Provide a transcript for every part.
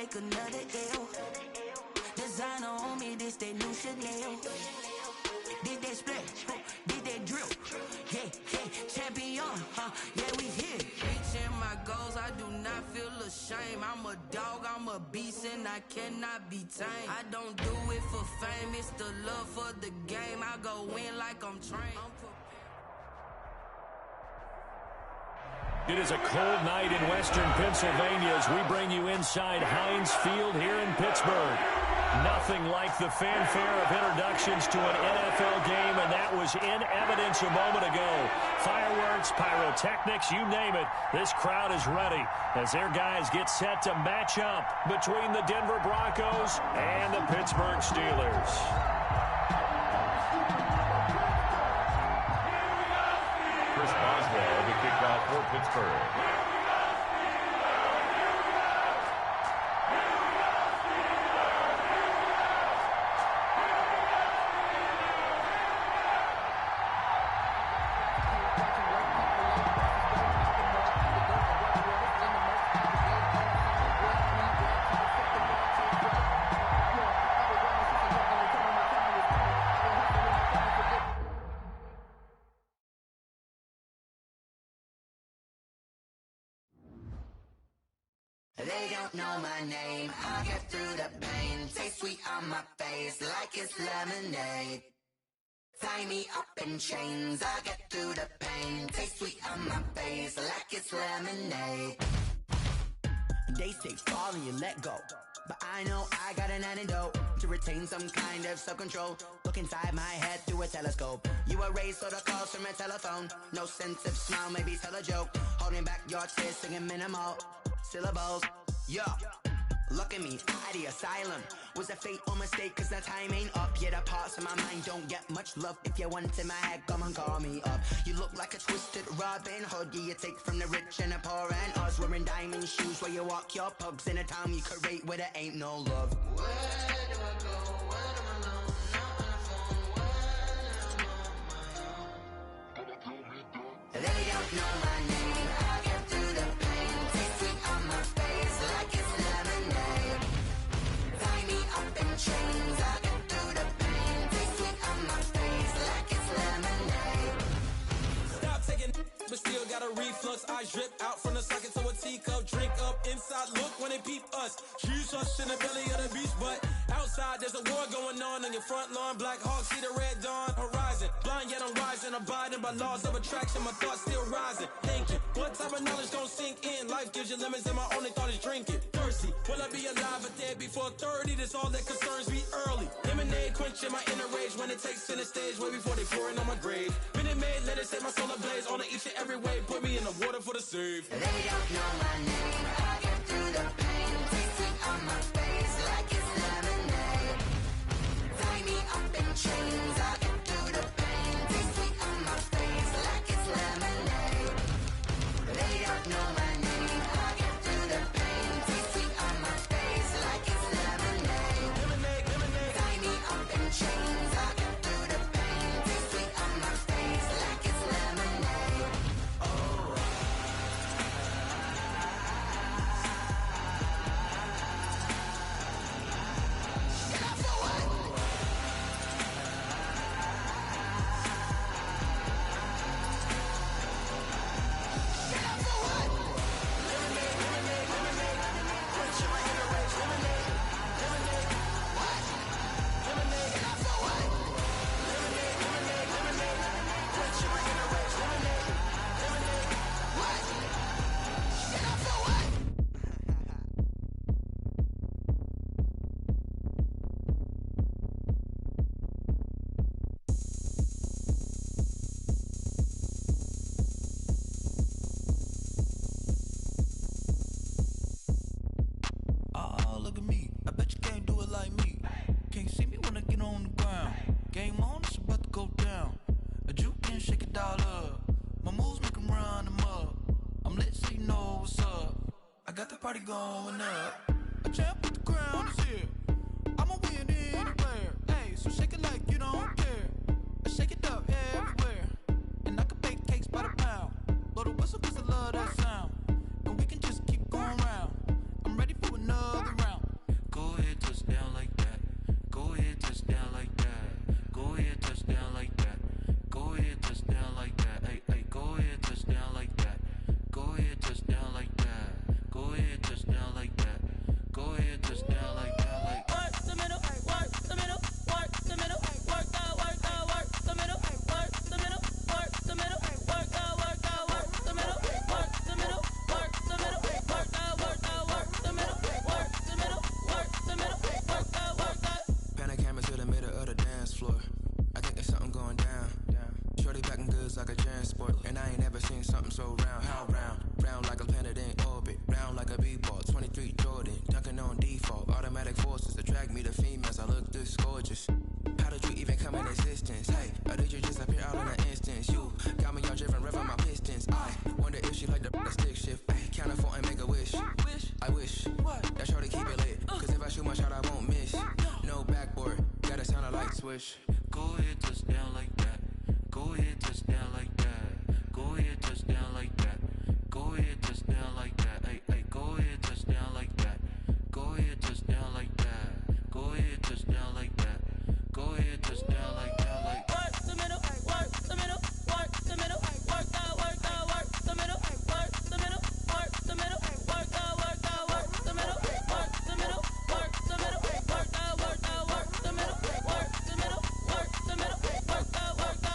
take another L. Designer on me, this that new Chanel. Did that split, did that drill. Yeah, champion, yeah, we here. Reaching my goals, I do not feel ashamed. I'm a dog, I'm a beast, and I cannot be tamed. I don't do it for fame, it's the love for the game. I go in like I'm trained. It is a cold night in western Pennsylvania as we bring you inside Heinz Field here in Pittsburgh. Nothing like the fanfare of introductions to an NFL game, and that was in evidence a moment ago. Fireworks, pyrotechnics, you name it. This crowd is ready as their guys get set to match up between the Denver Broncos and the Pittsburgh Steelers. Chris Boswell, the kickoff for Pittsburgh. They don't know my name, I'll get through the pain. Taste sweet on my face like it's lemonade. Tie me up in chains, I'll get through the pain. Taste sweet on my face like it's lemonade. They say fall and you let go, but I know I got an antidote to retain some kind of self-control. Look inside my head through a telescope. You erase all the calls from a telephone. No sense of smile, maybe tell a joke. Holding back your tears, singing minimal syllables. Yeah, look at me, out the asylum. Was a fate or mistake, cause the time ain't up. Yeah, the parts of my mind don't get much love. If you want in my head, come and call me up. You look like a twisted Robin Hood. Yeah, you take from the rich and the poor and us. Wearing diamond shoes where you walk your pugs in a town you create where there ain't no love. Where do I go? When I'm alone? Not on the phone. When I'm on my own. They don't know my name. I get through the pain. Taste sweet on my face like it's lemonade. Tie me up in chains. I get through the pain. Taste sweet on my face like it's lemonade. Stop taking, but still got a reflux. Eyes drip out from the socket to a teacup. Drink up inside, look when they peep us. Choose us in the belly of the beast, but outside there's a war going on your front lawn. Black Hawk see the red dawn horizon. Blind yet I'm rising, abiding by laws of attraction. My thoughts still rising, thinking what type of knowledge gon' sink in? Life gives you lemons and my only thought is drinking. Thirsty, will I be alive or dead before 30? That's all that concerns me early. Lemonade quenching my inner rage when it takes center stage way before they pouring on my grave. Minute Maid, let it set my soul ablaze on each and every way. Put me in the water for the save. They don't know my name. I get through the pain. Taste sweet on my face like it's lemonade. Tie me up in chains. I get through the pain. Taste sweet on my face like it's lemonade. They don't know my name. I get through the pain. Taste sweet on my face like it's lemonade. Lemonade. Tie me up in chains. I get through the pain. Taste sweet on my face like it's lemonade. Oh. Get up for what? Get up for what? Quenching my inner rage. Lemonade. What? Get up for what? Quenching my inner rage. Lemonade. What? Get up for what? Oh, look at me. I bet you can't do it like me. Can't see me when I get on the ground. Game on, it's about to go down. A juke can shake it all up. My moves make 'em run them up. I'm lit so you know what's up. I got the party going up. A champ with the crown is here. I'ma win anywhere. Hey, so shake it like you don't care. I shake it up everywhere. And I can bake cakes by the pound. Blow the whistle 'cause I love that sound. And we can just keep going round. I'm ready for another round. wonder if she like the stick shift. Count a phone and make a wish. I wish that shorty keep it lit. Cause if I shoot my shot, I won't miss. No backboard, gotta sound a light switch. Go ahead, touch down like that. Go ahead, touch down like that. Go ahead, touch down like that. Go ahead, touch down like that. Ay, go ahead, touch down like that. Go ahead, touch down like that. Go ahead, touch down like that. Go ahead, touch down like that. Like work the middle, work the middle, work the middle, work the middle, work the middle, work the middle, work the middle, work the middle, work the middle, work the middle, work the middle, work the middle, work the.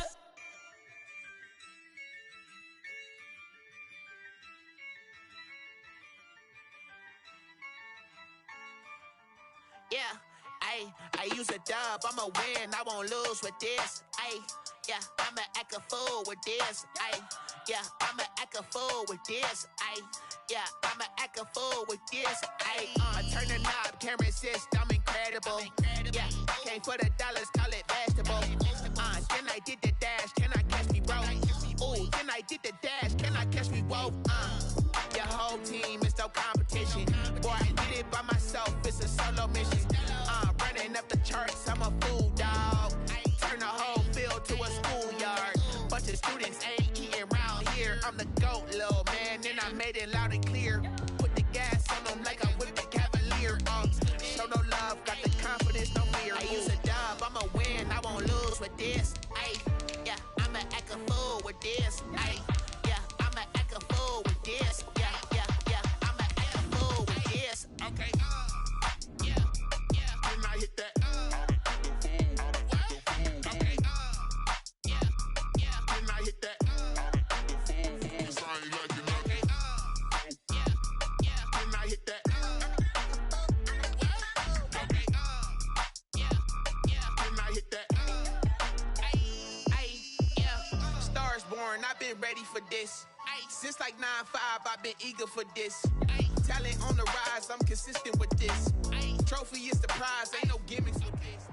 Yeah, I use a dub, I'ma win, I won't lose with this. Yeah, I'ma act a fool with this. Yeah, I'ma act a fool with this. Yeah, I'ma act a fool with this. I turn the knob, camera assist, I'm incredible. Yeah, came for the dollars, call it vegetable. Then I did the dash, can I catch me, bro? Ooh, then I did the dash, can I catch me, whoa? Your whole team is no competition. Boy, I did it by myself, it's a solo mission. Running up the charts, I'm a fool, dog. Turn the whole field to a schoolyard. Bunch of students ain't eating round here. I'm the GOAT, little man, and I made it loud and clear. Put the gas on them like I'm with the Cavalier. Show no love, got the confidence, no fear. I use a dub, I'ma win, I won't lose with this. Yeah, I'ma act a fool with this. Yeah, I'ma act a fool with this. Yeah, I'ma act a fool with this. Okay, yeah, when I hit that. Okay, yeah, when I hit that. When I hit that. Okay, when I hit that. Yeah, stars born, I've been ready for this. Since like 9-5, I've been eager for this. Talent on the rise, I'm consistent with this. Trophy is the prize, ain't no gimmicks with this.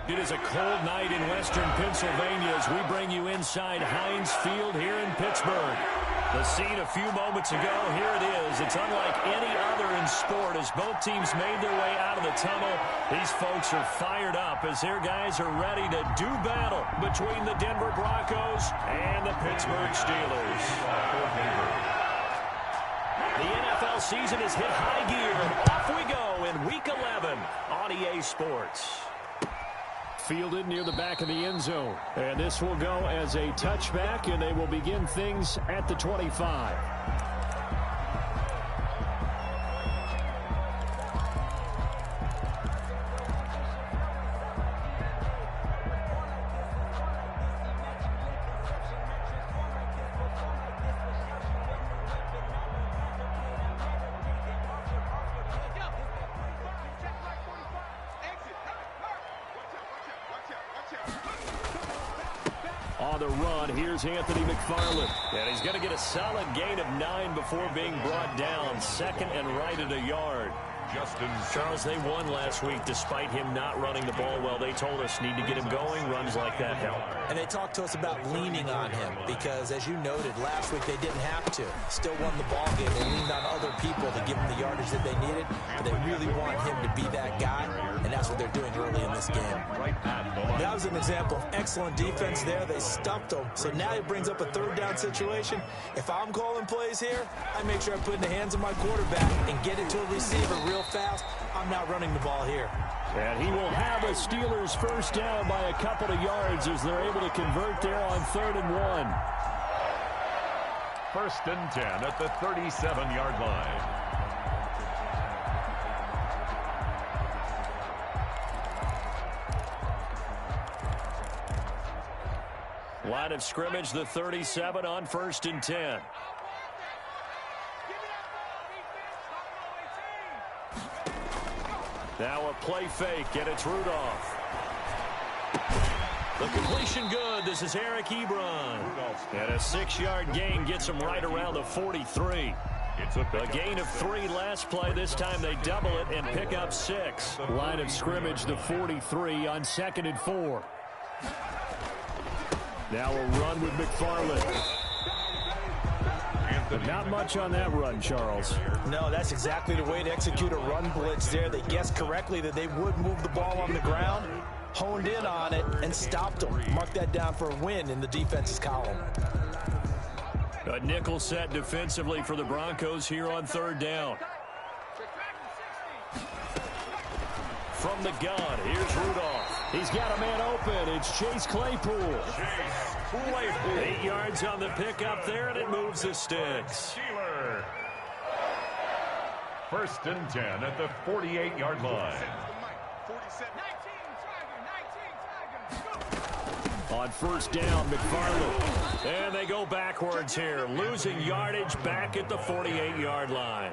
It is a cold night in western Pennsylvania as we bring you inside Heinz Field here in Pittsburgh. The scene a few moments ago, here it is. It's unlike any other in sport as both teams made their way out of the tunnel. These folks are fired up as their guys are ready to do battle between the Denver Broncos and the Pittsburgh Steelers. The NFL season has hit high gear, and off we go in Week 11 on EA Sports. Fielded near the back of the end zone. And this will go as a touchback, and they will begin things at the 25. On the run, here's Anthony McFarland. And he's going to get a solid gain of 9 before being brought down. Second and right at a yard. Charles, they won last week despite him not running the ball well. They told us need to get him going. Runs like that help. And they talked to us about leaning on him because, as you noted, last week they didn't have to. Still won the ball game. They leaned on other people to give them the yardage that they needed, but they really want him to be that guy, and that's what they're doing early in this game. That was an example of excellent defense there. They stuffed him, so now it brings up a third down situation. If I'm calling plays here, I make sure I put it in the hands of my quarterback and get it to a receiver real fast. I'm not running the ball here. And he will have a Steelers first down by a couple of yards as they're able to convert there on 3rd and 1. 1st and 10 at the 37-yard line. Line of scrimmage, the 37 on 1st and 10. Now a play fake, and it's Rudolph. The completion good. This is Eric Ebron. And a 6-yard gain gets him right around the 43. A gain of 3 last play. This time they double it and pick up 6. Line of scrimmage, the 43 on 2nd and 4. Now a run with McFarland. But not much on that run, Charles. No, that's exactly the way to execute a run blitz there. They guessed correctly that they would move the ball on the ground, honed in on it, and stopped them. Mark that down for a win in the defense's column. A nickel set defensively for the Broncos here on third down. From the gun, here's Rudolph. He's got a man open. It's Chase Claypool. 8 yards on the pickup there, and it moves the sticks. First and 10 at the 48-yard line. On first down, McFarland. And they go backwards here, losing yardage back at the 48-yard line.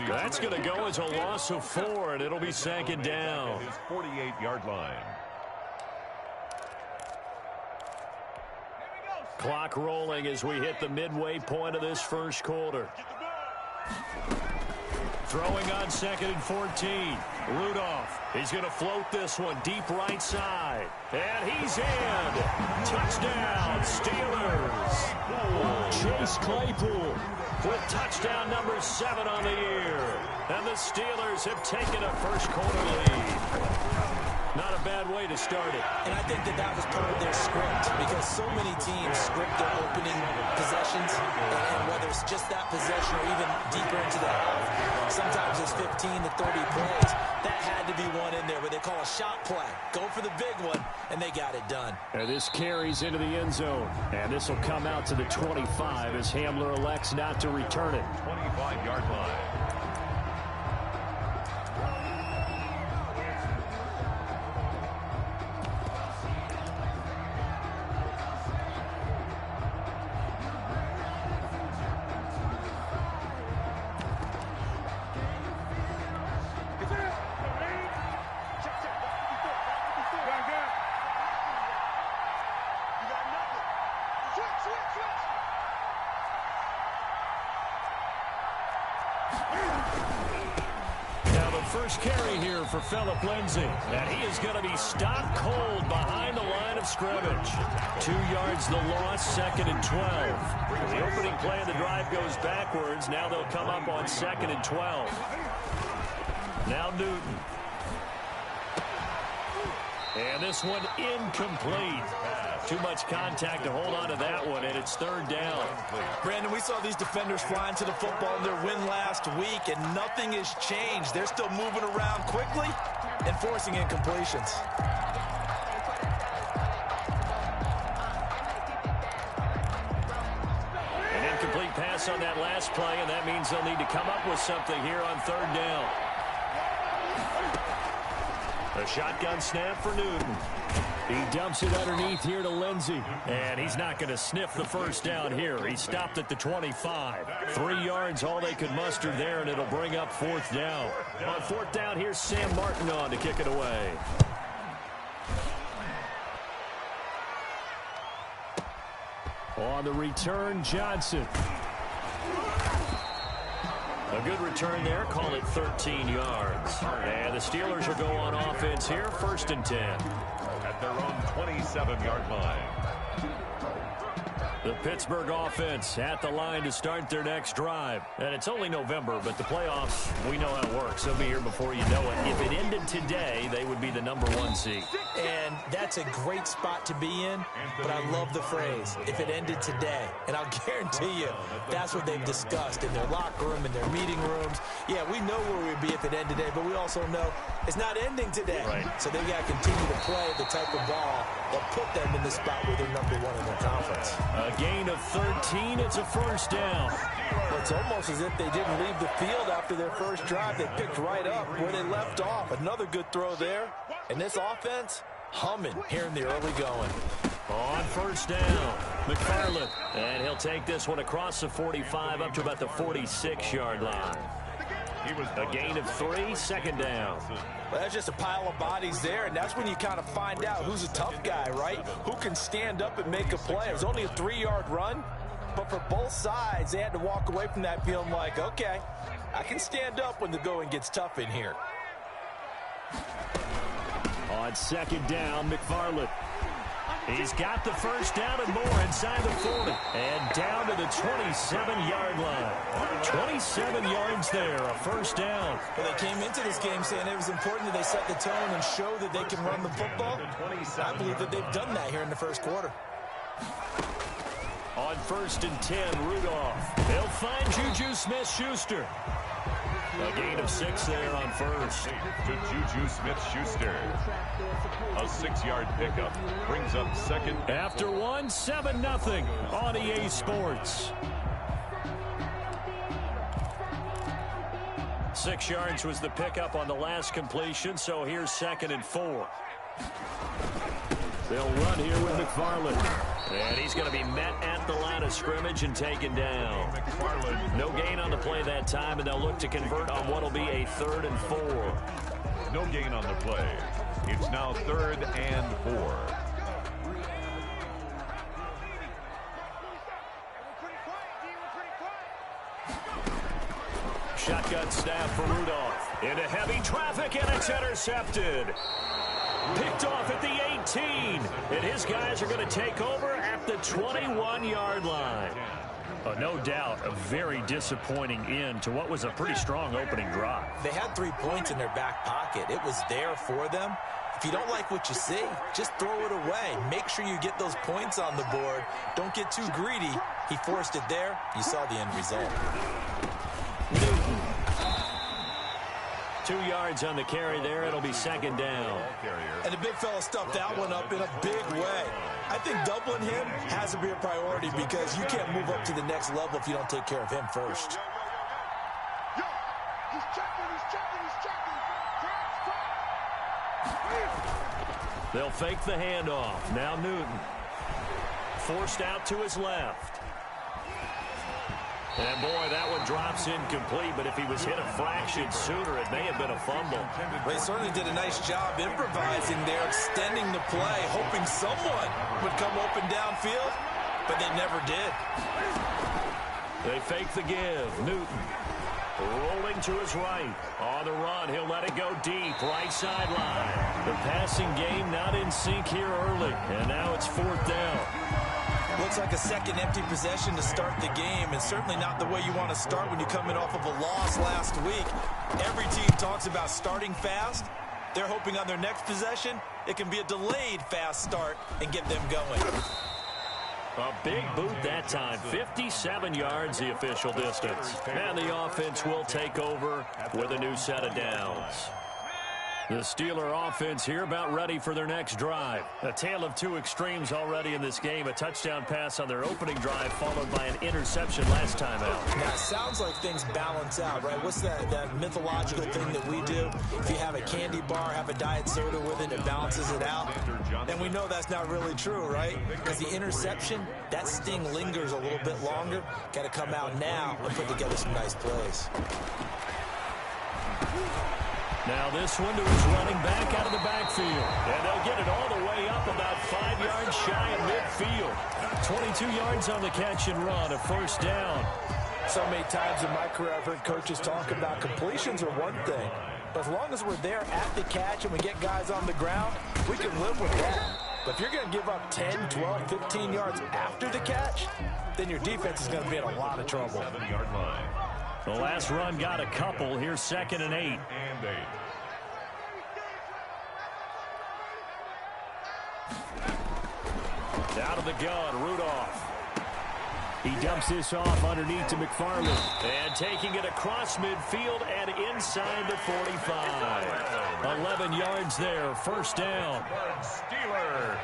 That's going to go as a loss of 4, and it'll be second down. His 48-yard line. Clock rolling as we hit the midway point of this first quarter. Throwing on second and 14. Rudolph. He's going to float this one deep right side. And he's in. Touchdown, Steelers. Chase Claypool with touchdown number 7 on the year. And the Steelers have taken a first quarter lead. Not a bad way to start it. And I think that was part of their script, because so many teams script their opening possessions, and whether it's just that possession or even deeper into the half, sometimes it's 15 to 30 plays. That had to be one in there where they call a shot play. Go for the big one, and they got it done. And this carries into the end zone. And this will come out to the 25 as Hamler elects not to return it. 25-yard line. First carry here for Phillip Lindsay. And he is going to be stopped cold behind the line of scrimmage. 2 yards the loss, second and 12. The opening play of the drive goes backwards. Now they'll come up on second and 12. Now Newton. And this one incomplete. Too much contact to hold on to that one, and it's third down. Brandon, we saw these defenders flying to the football in their win last week, and nothing has changed. They're still moving around quickly and forcing incompletions. An incomplete pass on that last play, and that means they'll need to come up with something here on third down. A shotgun snap for Newton. He dumps it underneath here to Lindsay. And he's not going to sniff the first down here. He stopped at the 25. 3 yards, all they could muster there, and it'll bring up fourth down. On fourth down, here's Sam Martin on to kick it away. On the return, Johnson. A good return there. Call it 13 yards. And the Steelers will go on offense here, first and 10. At their own 27-yard line. The Pittsburgh offense at the line to start their next drive. And it's only November, but the playoffs, we know how it works. They'll be here before you know it. If it ended today, they would be the number 1 seed. And that's a great spot to be in, but I love the phrase, if it ended today. And I'll guarantee you, that's what they've discussed in their locker room, in their meeting rooms. Yeah, we know where we'd be if it ended today, but we also know it's not ending today. Right. So they've got to continue to play the type of ball that put them in the spot where they're number 1 in their conference. A gain of 13, it's a first down. It's almost as if they didn't leave the field after their first drive. They picked right up where they left off. Another good throw there. And this offense, humming here in the early going. On first down, McFarland. And he'll take this one across the 45 up to about the 46-yard line. A gain of 3, second down. Well, that's just a pile of bodies there, and that's when you kind of find out who's a tough guy, right? Who can stand up and make a play. It was only a 3-yard run, but for both sides, they had to walk away from that feeling like, okay, I can stand up when the going gets tough in here. On second down, McFarland. He's got the first down and more inside the 40. And down to the 27-yard line. 27 yards there, a first down. Well, they came into this game saying it was important that they set the tone and show that they can run the football. I believe that they've done that here in the first quarter. On 1st and 10, Rudolph. They'll find Juju Smith-Schuster. A gain of 6 there on first. To Juju Smith-Schuster. A 6-yard pickup brings up second. After 1, 7-0 on EA Sports. 6 yards was the pickup on the last completion, so here's 2nd and 4. They'll run here with McFarland. And he's going to be met at the line of scrimmage and taken down. No gain on the play that time, and they'll look to convert on what will be a 3rd and 4. No gain on the play. It's now 3rd and 4. Shotgun snap for Rudolph. Into heavy traffic, and it's intercepted. Picked off at the 18. And his guys are going to take over at the 21-yard line. No doubt a very disappointing end to what was a pretty strong opening drive. They had 3 points in their back pocket. It was there for them. If you don't like what you see, just throw it away. Make sure you get those points on the board. Don't get too greedy. He forced it there. You saw the end result. Newton. 2 yards on the carry there. It'll be 2nd down. And the big fella stuffed that one up in a big way. I think doubling him has to be a priority because you can't move up to the next level if you don't take care of him first. They'll fake the handoff. Now Newton. Forced out to his left. And, boy, that one drops incomplete, but if he was hit a fraction sooner, it may have been a fumble. They certainly did a nice job improvising there, extending the play, hoping someone would come open downfield, but they never did. They fake the give. Newton rolling to his right. On the run, he'll let it go deep, right sideline. The passing game not in sync here early, and now it's 4th down. Looks like a second empty possession to start the game, and certainly not the way you want to start when you're coming off of a loss last week. Every team talks about starting fast. They're hoping on their next possession, it can be a delayed fast start and get them going. A big boot that time. 57 yards the official distance. And the offense will take over with a new set of downs. The Steeler offense here about ready for their next drive. A tale of 2 extremes already in this game. A touchdown pass on their opening drive followed by an interception last time out. Now, it sounds like things balance out, right? What's that mythological thing that we do? If you have a candy bar, have a diet soda with it, it balances it out. And we know that's not really true, right? Because the interception, that sting lingers a little bit longer. Got to come out now and put together some nice plays. Now this one to his running back out of the backfield. And they'll get it all the way up about 5 yards shy of midfield. 22 yards on the catch and run, a first down. So many times in my career I've heard coaches talk about completions are one thing. But as long as we're there at the catch and we get guys on the ground, we can live with that. But if you're going to give up 10, 12, 15 yards after the catch, then your defense is going to be in a lot of trouble. 7-yard line. The last run got a couple. Here's 2nd and 8. Out of the gun, Rudolph. He dumps this off underneath to McFarland. And taking it across midfield and inside the 45. 11 yards there, first down. Steeler.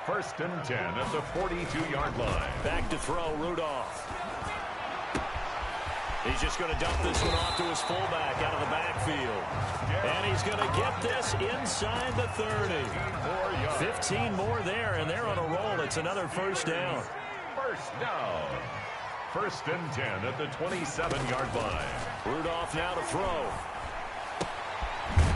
1st and 10 at the 42-yard line. Back to throw, Rudolph. He's just going to dump this one off to his fullback out of the backfield. And he's going to get this inside the 30. 15 more there, and they're on a roll. It's another first down. First down. 1st and 10 at the 27-yard line. Rudolph now to throw.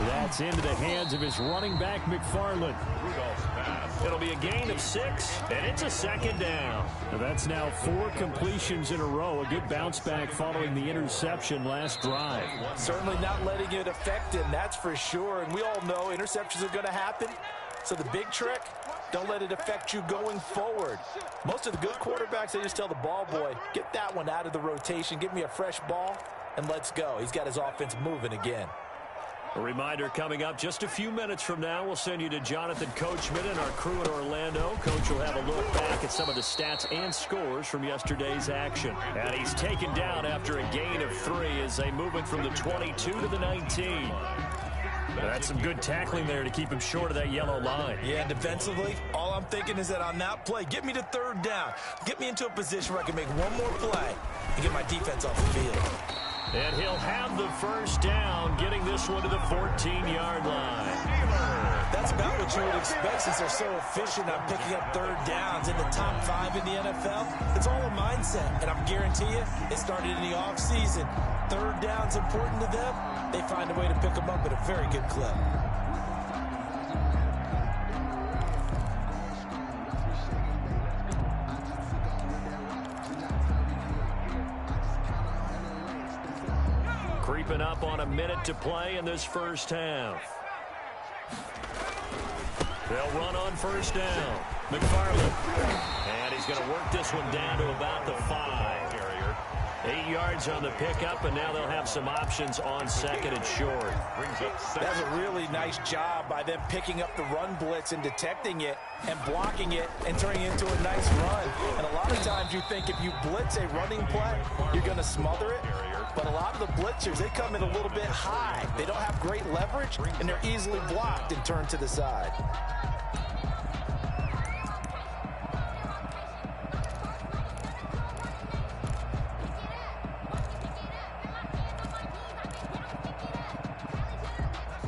That's into the hands of his running back, McFarland. Rudolph's pass. It'll be a gain of 6, and it's a 2nd down. Now that's now 4 completions in a row. A good bounce back following the interception last drive. Certainly not letting it affect him, that's for sure. And we all know interceptions are going to happen. So the big trick, don't let it affect you going forward. Most of the good quarterbacks, they just tell the ball boy, get that one out of the rotation, give me a fresh ball, and let's go. He's got his offense moving again. A reminder coming up just a few minutes from now. We'll send you to Jonathan Coachman and our crew in Orlando. Coach will have a look back at some of the stats and scores from yesterday's action. And he's taken down after a gain of 3 as they move it from the 22 to the 19. That's some good tackling there to keep him short of that yellow line. Yeah, and defensively, all I'm thinking is that on that play, get me to 3rd down. Get me into a position where I can make one more play and get my defense off the field. And he'll have the first down, getting this one to the 14-yard line. That's about what you would expect since they're so efficient on picking up 3rd downs in the top 5 in the NFL. It's all a mindset, and I'm guarantee you, it started in the offseason. 3rd down's important to them. They find a way to pick them up at a very good clip. Creeping up on a minute to play in this first half. They'll run on first down. McFarland. And he's going to work this one down to about the 5. 8 yards on the pickup, and now they'll have some options on 2nd and short. That's a really nice job by them picking up the run blitz and detecting it and blocking it and turning it into a nice run. And a lot of times you think if you blitz a running play, you're going to smother it. But a lot of the blitzers, they come in a little bit high. They don't have great leverage, and they're easily blocked and turned to the side.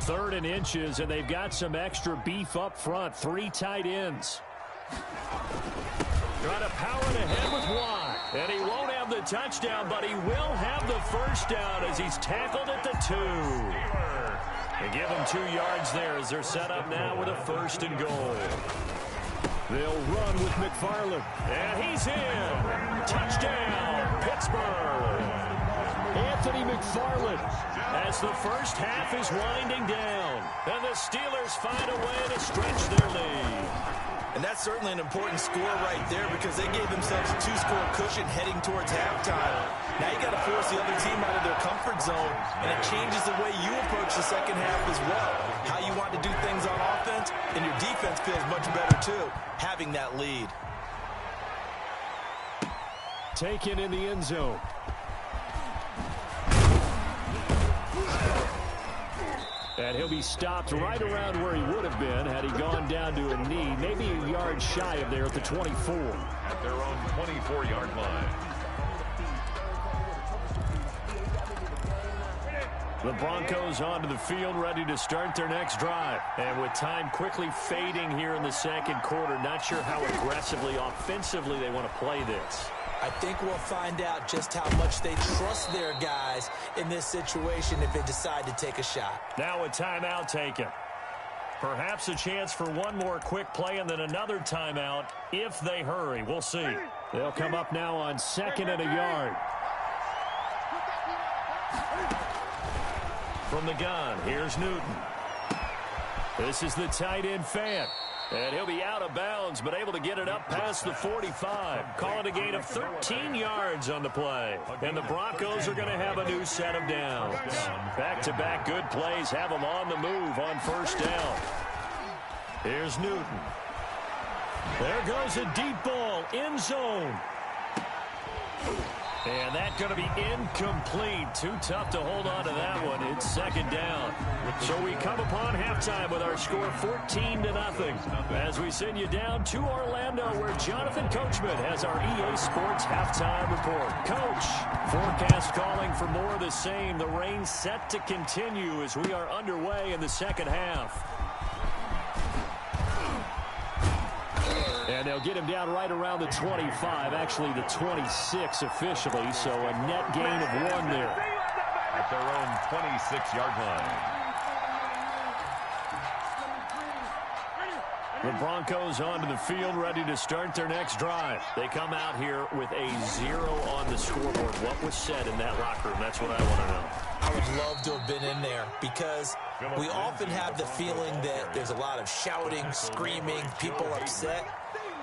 Third and inches, and they've got some extra beef up front. 3 tight ends. Trying to power it ahead with Watt. And he won't have the touchdown, but he will have the first down as he's tackled at the 2. They give him 2 yards there as they're set up now with a 1st and goal. They'll run with McFarland. And he's in. Touchdown, Pittsburgh. Anthony McFarland as the first half is winding down. And the Steelers find a way to stretch their lead. And that's certainly an important score right there because they gave themselves a 2-score cushion heading towards halftime. Now you got to force the other team out of their comfort zone, and it changes the way you approach the second half as well. How you want to do things on offense, and your defense feels much better too, having that lead. Taken in the end zone. And he'll be stopped right around where he would have been had he gone down to a knee, maybe a yard shy of there at the 24. At their own 24-yard line. The Broncos onto the field, ready to start their next drive. And with time quickly fading here in the second quarter, not sure how aggressively, offensively they want to play this. I think we'll find out just how much they trust their guys in this situation if they decide to take a shot. Now a timeout taken. Perhaps a chance for one more quick play and then another timeout if they hurry. We'll see. They'll come up now on 2nd and a yard. From the gun, here's Newton. This is the tight end Fant. And he'll be out of bounds, but able to get it up past the 45. Call it a gain of 13 yards on the play. And the Broncos are going to have a new set of downs. Back-to-back good plays have them on the move on first down. Here's Newton. There goes a deep ball, end zone. And that's going to be incomplete. Too tough to hold on to that one. It's 2nd down. So we come upon halftime with our score 14-0 as we send you down to Orlando where Jonathan Coachman has our EA Sports halftime report. Coach, forecast calling for more of the same. The rain set to continue as we are underway in the second half. And they'll get him down right around the 25, actually the 26 officially, so a net gain of 1 there. At their own 26-yard line. The Broncos onto the field, ready to start their next drive. They come out here with a 0 on the scoreboard. What was said in that locker room? That's what I want to know. I would love to have been in there because we often have the feeling that there's a lot of shouting, screaming, people upset.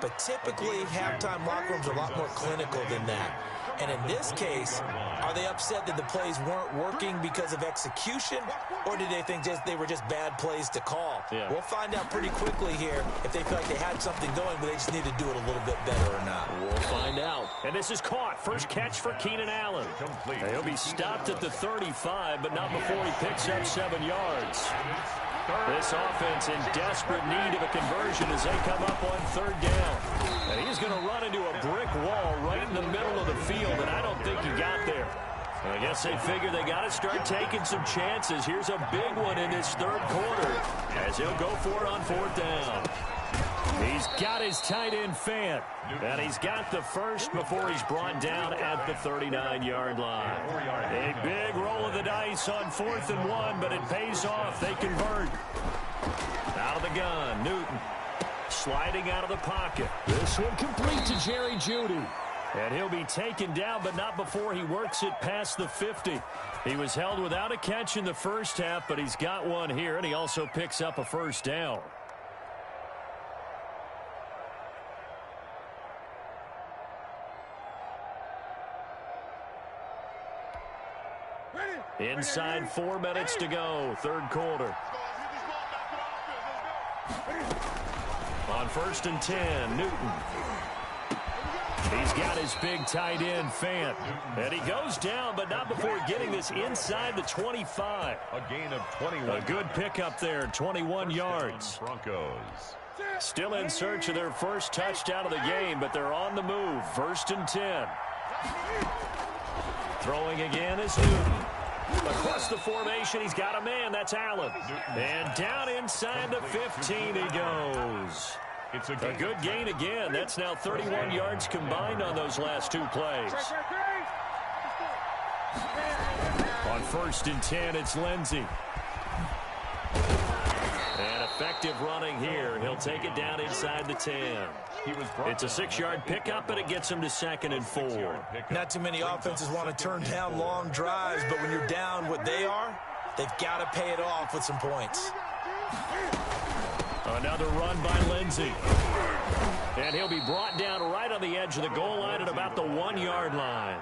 But typically, halftime locker rooms are a lot more clinical than that. And in this case, are they upset that the plays weren't working because of execution, or did they think they were just bad plays to call? Yeah. We'll find out pretty quickly here if they feel like they had something going, but they just need to do it a little bit better or not. We'll find out. And this is caught. First catch for Keenan Allen. He'll be stopped at the 35, but not before he picks up 7 yards. This offense in desperate need of a conversion as they come up on 3rd down. And he's going to run into a brick wall right in the middle of the field, and I don't think he got there. I guess they figure they got to start taking some chances. Here's a big one in this 3rd quarter as he'll go for it on 4th down. He's got his tight end Fant, and he's got the first before he's brought down at the 39-yard line. A big roll of the dice on 4th and 1, but it pays off. They convert. Out of the gun, Newton sliding out of the pocket. This one complete to Jerry Jeudy. And he'll be taken down, but not before he works it past the 50. He was held without a catch in the first half, but he's got one here, and he also picks up a 1st down. Inside 4 minutes to go, 3rd quarter. On 1st and 10, Newton. He's got his big tight end, Fant. And he goes down, but not before getting this inside the 25. A gain of 21. A good pickup there, 21 yards. Broncos. Still in search of their first touchdown of the game, but they're on the move. 1st and 10. Throwing again is Newton. Across the formation, he's got a man. That's Allen. And down inside the 15 he goes. It's a good gain again. That's now 31 yards combined on those last 2 plays. On 1st and 10, it's Lindsey. And effective running here. He'll take it down inside the 10. It's a 6-yard pickup, but it gets him to 2nd and 4. Not too many offenses want to turn down long drives, but when you're down what they are, they've got to pay it off with some points. Another run by Lindsey. And he'll be brought down right on the edge of the goal line at about the 1-yard line.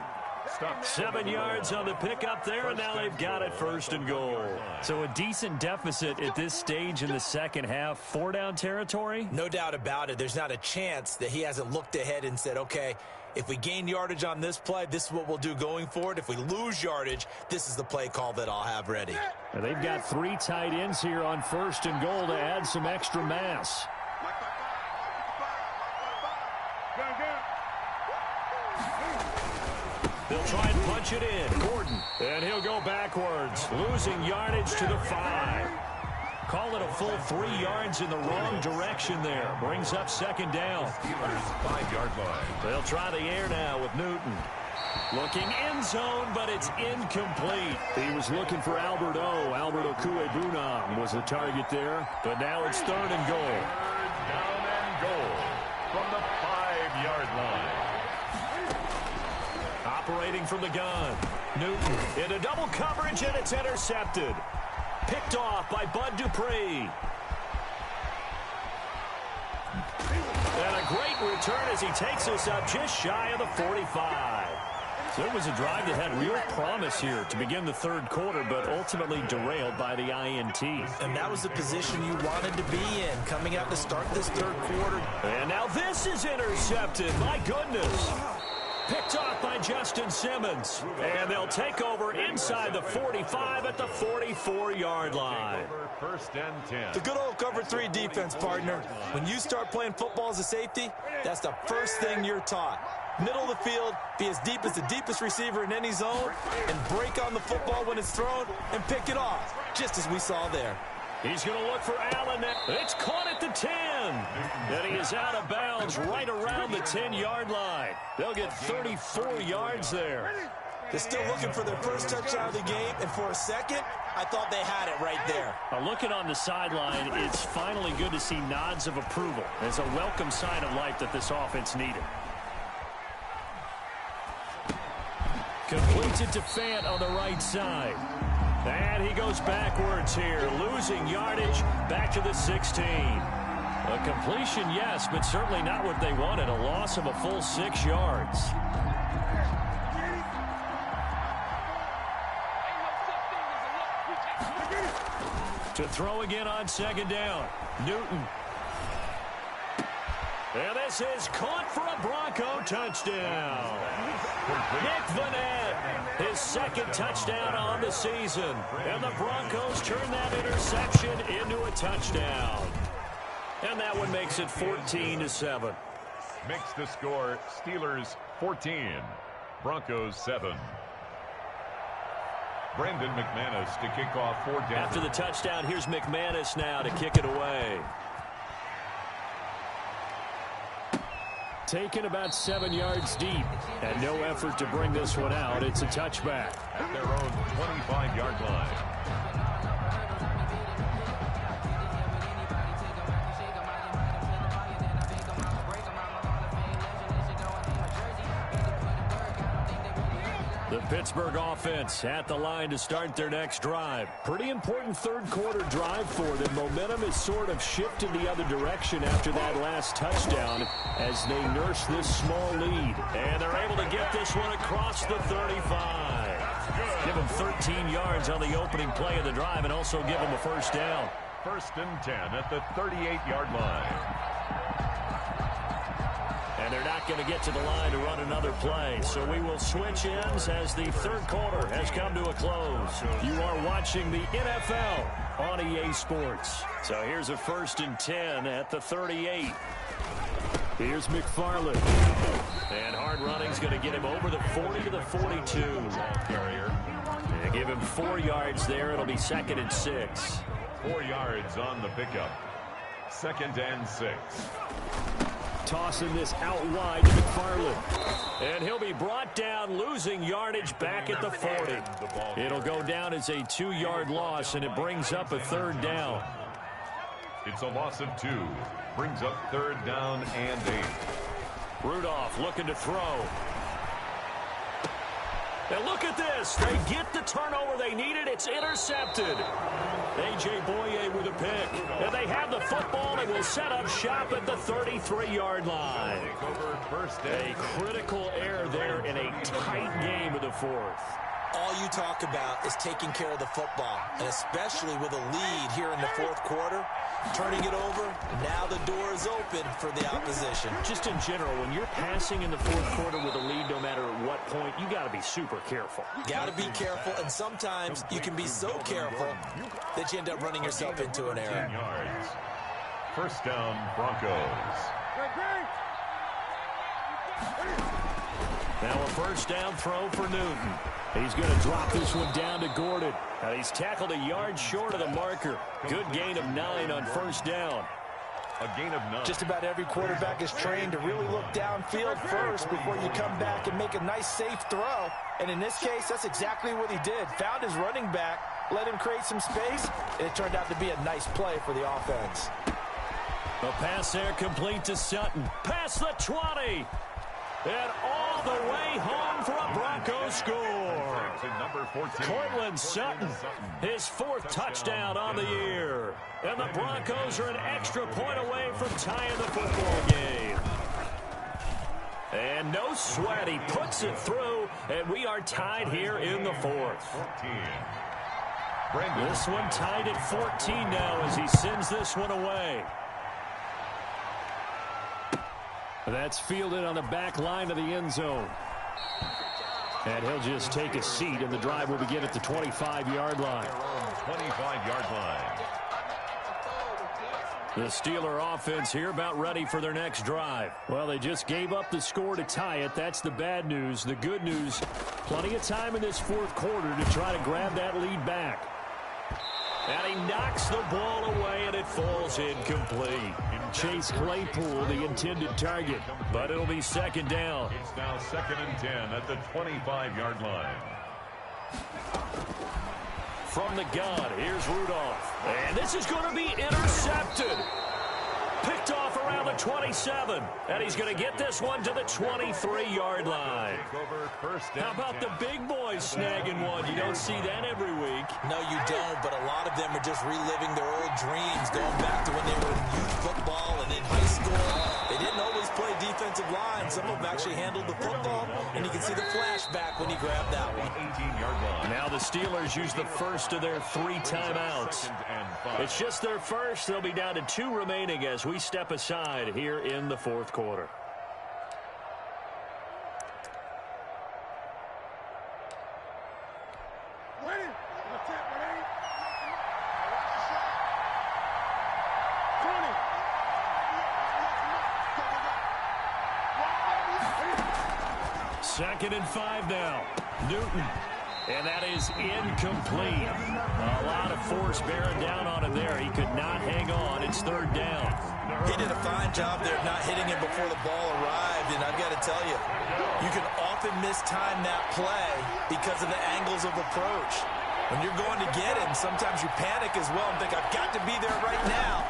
7 yards on the pickup there, and now they've got it 1st and goal. So a decent deficit at this stage in the second half. 4-down territory? No doubt about it. There's not a chance that he hasn't looked ahead and said, okay, if we gain yardage on this play, this is what we'll do going forward. If we lose yardage, this is the play call that I'll have ready. And they've got 3 tight ends here on 1st and goal to add some extra mass. They'll try and punch it in. Gordon. And he'll go backwards, losing yardage to the 5. Call it a full 3 yards in the wrong direction there. Brings up 2nd down. 5-yard line. They'll try the air now with Newton. Looking end zone, but it's incomplete. He was looking for Albert O. Albert Okuebunam was the target there. But now it's 3rd and goal. 3rd down and goal from the 5-yard line. Operating from the gun. Newton into double coverage, and it's intercepted. Picked off by Bud Dupree. And a great return as he takes us up just shy of the 45. So it was a drive that had real promise here to begin the 3rd quarter, but ultimately derailed by the INT. And that was the position you wanted to be in, coming out to start this 3rd quarter. And now this is intercepted. My goodness. Picked off by Justin Simmons. And they'll take over inside the 45 at the 44-yard line. 1st and 10. The good old cover 3 defense, partner. When you start playing football as a safety, that's the first thing you're taught. Middle of the field, be as deep as the deepest receiver in any zone, and break on the football when it's thrown and pick it off, just as we saw there. He's going to look for Allen. It's caught at the 10. And he is out of bounds right around the 10-yard line. They'll get 34 yards there. They're still looking for their first touchdown of the game, and for a second, I thought they had it right there. Looking on the sideline, it's finally good to see nods of approval. It's a welcome sign of life that this offense needed. Completes it to Fant on the right side. And he goes backwards here, losing yardage back to the 16. A completion, yes, but certainly not what they wanted. A loss of a full 6 yards. To throw again on second down. Newton. And this is caught for a Bronco touchdown. Nick Vanette, his second touchdown on the season. And the Broncos turn that interception into a touchdown. And that one makes it 14-7. Makes the score Steelers 14, Broncos 7. Brandon McManus to kick off for Denver. After the touchdown, here's McManus now to kick it away. Taken about 7 yards deep, and no effort to bring this one out. It's a touchback. At their own 25-yard line. The Pittsburgh offense at the line to start their next drive. Pretty important third quarter drive for them. Momentum has sort of shifted the other direction after that last touchdown as they nurse this small lead. And they're able to get this one across the 35. Give them 13 yards on the opening play of the drive and also give them a first down. 1st and 10 at the 38-yard line. And they're not going to get to the line to run another play. So we will switch ends as the third quarter has come to a close. You are watching the NFL on EA Sports. So here's a 1st and 10 at the 38. Here's McFarland. And hard running's going to get him over the 40 to the 42. They give him 4 yards there. It'll be 2nd and 6. 4 yards on the pickup. 2nd and 6. Tossing this out wide to McFarland. And he'll be brought down, losing yardage back at the 40. It'll go down as a 2-yard loss, and it brings up a 3rd down. It's a loss of 2. Brings up 3rd down and 8. Rudolph looking to throw. And look at this. They get the turnover they needed. It's intercepted. A.J. Boye with a pick. And they have the football and will set up shop at the 33-yard line. A critical error there in a tight game of the 4th. All you talk about is taking care of the football, and especially with a lead here in the 4th quarter, turning it over, now the door is open for the opposition. Just in general, when you're passing in the 4th quarter with a lead, no matter at what point, you got to be super careful. Got to be careful, and sometimes you can be so careful that you end up running yourself into an error. 10 yards. 1st down, Broncos. Now a 1st down throw for Newton. He's going to drop this one down to Gordon. He's tackled a yard short of the marker. Good gain of 9 on 1st down. A gain of 9. Just about every quarterback is trained to really look downfield first before you come back and make a nice, safe throw. And in this case, that's exactly what he did. Found his running back, let him create some space, and it turned out to be a nice play for the offense. The pass there complete to Sutton. Past the 20. And all the way home for a Broncos score. Cortland Sutton, his 4th touchdown on the year. And the Broncos are an extra point away from tying the football game. And no sweat, he puts it through, and we are tied here in the 4th. This one tied at 14 now as he sends this one away. That's fielded on the back line of the end zone. And he'll just take a seat, and the drive will begin at the 25-yard line. 25-yard line. The Steeler offense here about ready for their next drive. Well, they just gave up the score to tie it. That's the bad news. The good news, plenty of time in this 4th quarter to try to grab that lead back. And he knocks the ball away, and it falls incomplete. Chase Claypool, the intended target, but it'll be second down. It's now 2nd and 10 at the 25-yard line. From the gun, here's Rudolph. And this is going to be intercepted. Picked off around the 27. And he's going to get this one to the 23-yard line. How about the big boys snagging one? You don't see that every week. No, you don't, but a lot of them are just reliving their old dreams, going back to when they were in youth football and in high school. They didn't always play defensive line. Some of them actually handled the football, and you can see the flashback when he grabbed that one. 18-yard line. Now the Steelers use the first of their 3 timeouts. It's just their first. They'll be down to 2 remaining as we step aside here in the 4th quarter. Second and 5 now. Newton. And that is incomplete. A lot of force bearing down on him there. He could not hang on. It's 3rd down. He did a fine job there of not hitting him before the ball arrived. And I've got to tell you, you can often mistime that play because of the angles of approach. When you're going to get him, sometimes you panic as well and think, I've got to be there right now.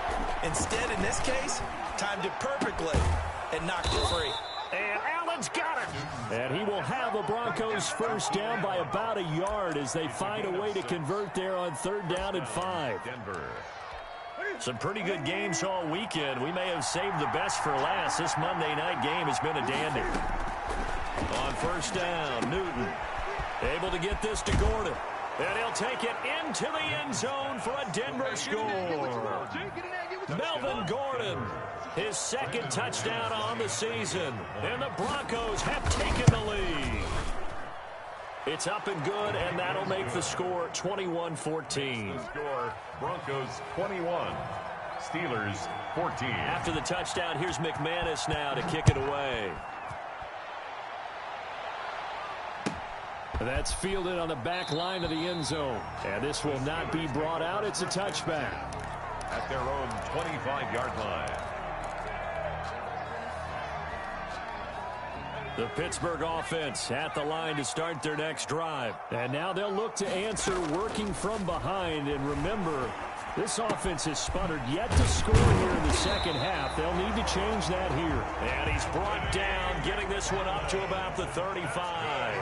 Instead, in this case, timed it perfectly and knocked it free. And Allen's got it. And he will have the Broncos first down by about a yard as they find a way to convert there on 3rd down and 5. Denver. Some pretty good games all weekend. We may have saved the best for last. This Monday night game has been a dandy. On 1st down, Newton able to get this to Gordon. And he'll take it into the end zone for a Denver score. Melvin Gordon, his 2nd touchdown on the season. And the Broncos have taken the lead. It's up and good, and that'll make the score 21-14. Score, Broncos 21, Steelers 14. After the touchdown, here's McManus now to kick it away. That's fielded on the back line of the end zone. And this will not be brought out. It's a touchback. At their own 25-yard line. The Pittsburgh offense at the line to start their next drive. And now they'll look to answer working from behind. And remember, this offense has sputtered yet to score here in the second half. They'll need to change that here. And he's brought down, getting this one up to about the 35.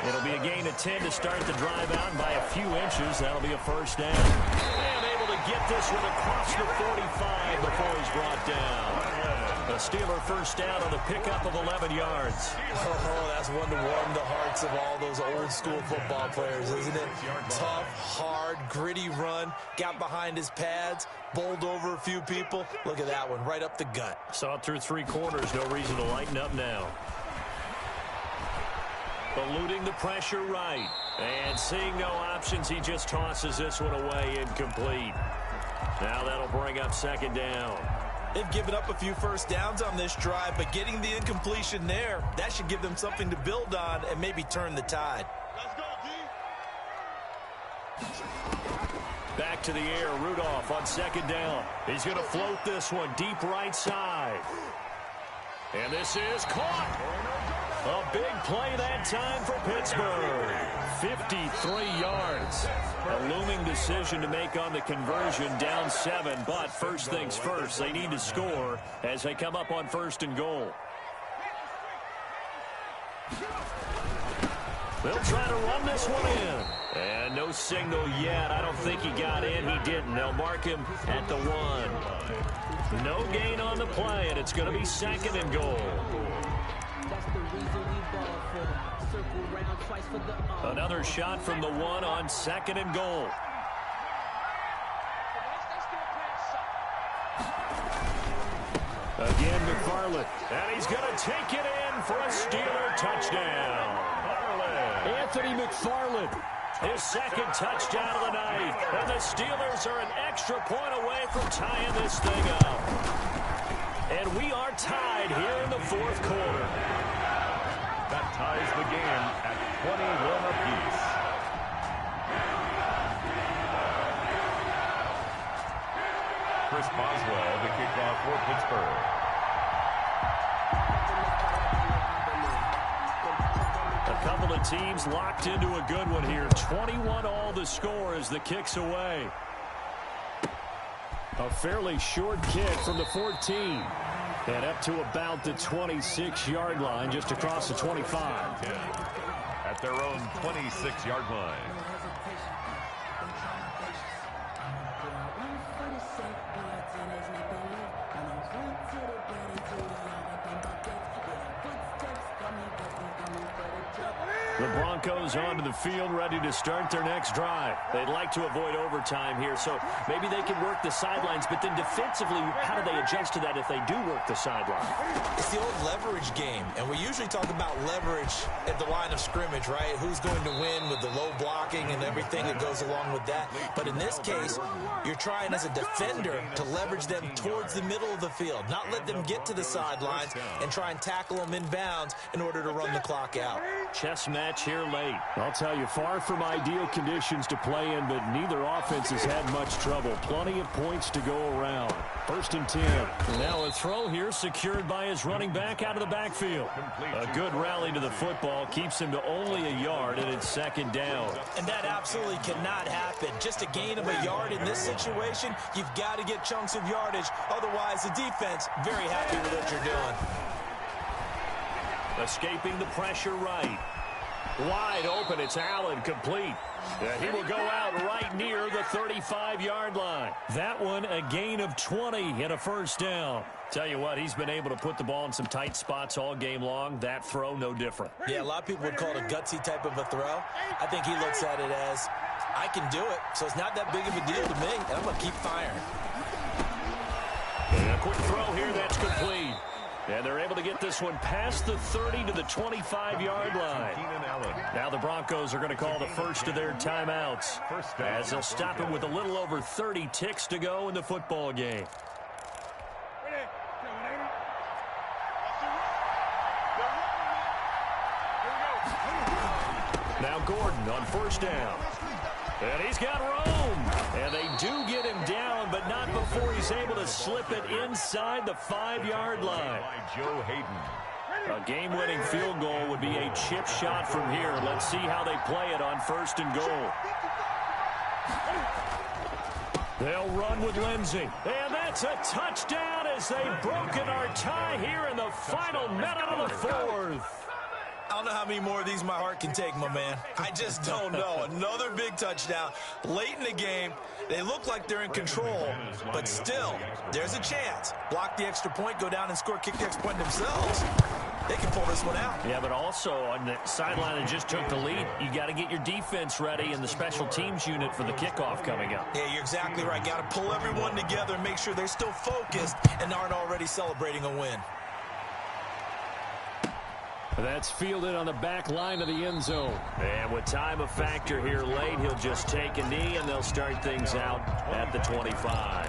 It'll be a gain of 10 to start the drive out by a few inches. That'll be a first down. And able to get this one across the 45 before he's brought down. A Steeler first down on the pickup of 11 yards. Oh, that's one to warm the hearts of all those old school football players, isn't it? Tough, hard, gritty run. Got behind his pads, bowled over a few people. Look at that one, right up the gut. Saw it through 3 quarters. No reason to lighten up now. Eluding the pressure right. And seeing no options, he just tosses this one away incomplete. Now that'll bring up 2nd down. They've given up a few first downs on this drive, but getting the incompletion there, that should give them something to build on and maybe turn the tide. Let's go, D. Back to the air, Rudolph on 2nd down. He's going to float this one deep right side. And this is caught. A big play that time for Pittsburgh. 53 yards. A looming decision to make on the conversion, down 7. But first things first, they need to score as they come up on 1st and goal. They'll try to run this one in. And no signal yet. I don't think he got in. He didn't. They'll mark him at the 1. No gain on the play, and it's going to be 2nd and goal. Another shot from the 1 on 2nd and goal. Again, McFarland. And he's going to take it in for a Steeler touchdown. Anthony McFarland, his 2nd touchdown of the night. And the Steelers are an extra point away from tying this thing up. And we are tied here in the 4th quarter. That ties the game at 21 apiece. Chris Boswell, the kickoff for Pittsburgh. A couple of teams locked into a good one here. 21-all the score as the kick's away. A fairly short kick from the 14. And up to about the 26-yard line, just across the 25. At their own 26-yard line. The Broncos onto the field, ready to start their next drive. They'd like to avoid overtime here, so maybe they can work the sidelines, but then defensively, how do they adjust to that if they do work the sideline? It's the old leverage game, and we usually talk about leverage at the line of scrimmage, right? Who's going to win with the low blocking and everything that goes along with that. But in this case, you're trying as a defender to leverage them towards the middle of the field, not let them get to the sidelines and try and tackle them inbounds in order to run the clock out. Chess match here late. I'll tell you, far from ideal conditions to play in, but neither offense has had much trouble. Plenty of points to go around. 1st and 10. Now a throw here secured by his running back out of the backfield. A good rally to the football keeps him to only a yard, and it's 2nd down. And that absolutely cannot happen. Just a gain of a yard in this situation, you've got to get chunks of yardage. Otherwise, the defense, very happy with what you're doing. Escaping the pressure right. Wide open, it's Allen, complete. And he will go out right near the 35-yard line. That one, a gain of 20 and a 1st down. Tell you what, he's been able to put the ball in some tight spots all game long. That throw, no different. Yeah, a lot of people would call it a gutsy type of a throw. I think he looks at it as, I can do it, so it's not that big of a deal to me, and I'm going to keep firing. And a quick throw here, that's complete. And they're able to get this one past the 30 to the 25-yard line. Now the Broncos are going to call the first of their timeouts, as they'll stop it with a little over 30 ticks to go in the football game. Now Gordon on 1st down. And he's got room. And they do get him down, but not before he's able to slip it inside the 5-yard line. Joe Hayden. A game-winning field goal would be a chip shot from here. Let's see how they play it on 1st and goal. They'll run with Lindsey. And that's a touchdown as they've broken our tie here in the final minute of the 4th. I don't know how many more of these my heart can take, my man. I just don't know. Another big touchdown late in the game. They look like they're in control, but still, there's a chance. Block the extra point, go down and score, kick the extra point themselves. They can pull this one out. Yeah, but also on the sideline that just took the lead, you got to get your defense ready and the special teams unit for the kickoff coming up. Yeah, you're exactly right. Got to pull everyone together and make sure they're still focused and aren't already celebrating a win. That's fielded on the back line of the end zone. And with time a factor here late, he'll just take a knee, and they'll start things out at the 25.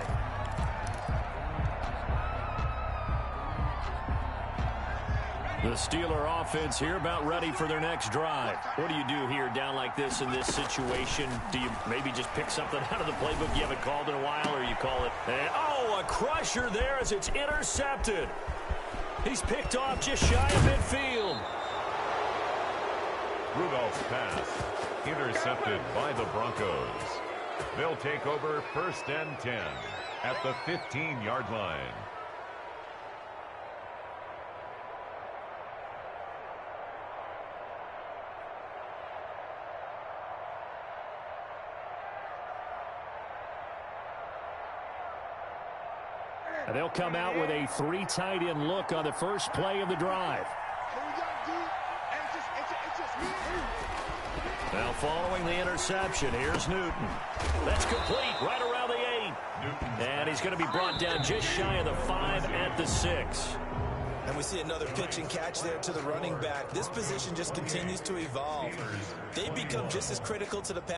The Steeler offense here about ready for their next drive. What do you do here down like this in this situation? Do you maybe just pick something out of the playbook you haven't called in a while, or you call it, a crusher there as it's intercepted. He's picked off just shy of midfield. Rudolph's pass intercepted by the Broncos. They'll take over 1st and 10 at the 15-yard line. And they'll come out with a 3 tight end look on the first play of the drive. Now following the interception, here's Newton. That's complete right around the 8. And he's going to be brought down just shy of the 5 at the 6. And we see another pitch and catch there to the running back. This position just continues to evolve. They become just as critical to the pass.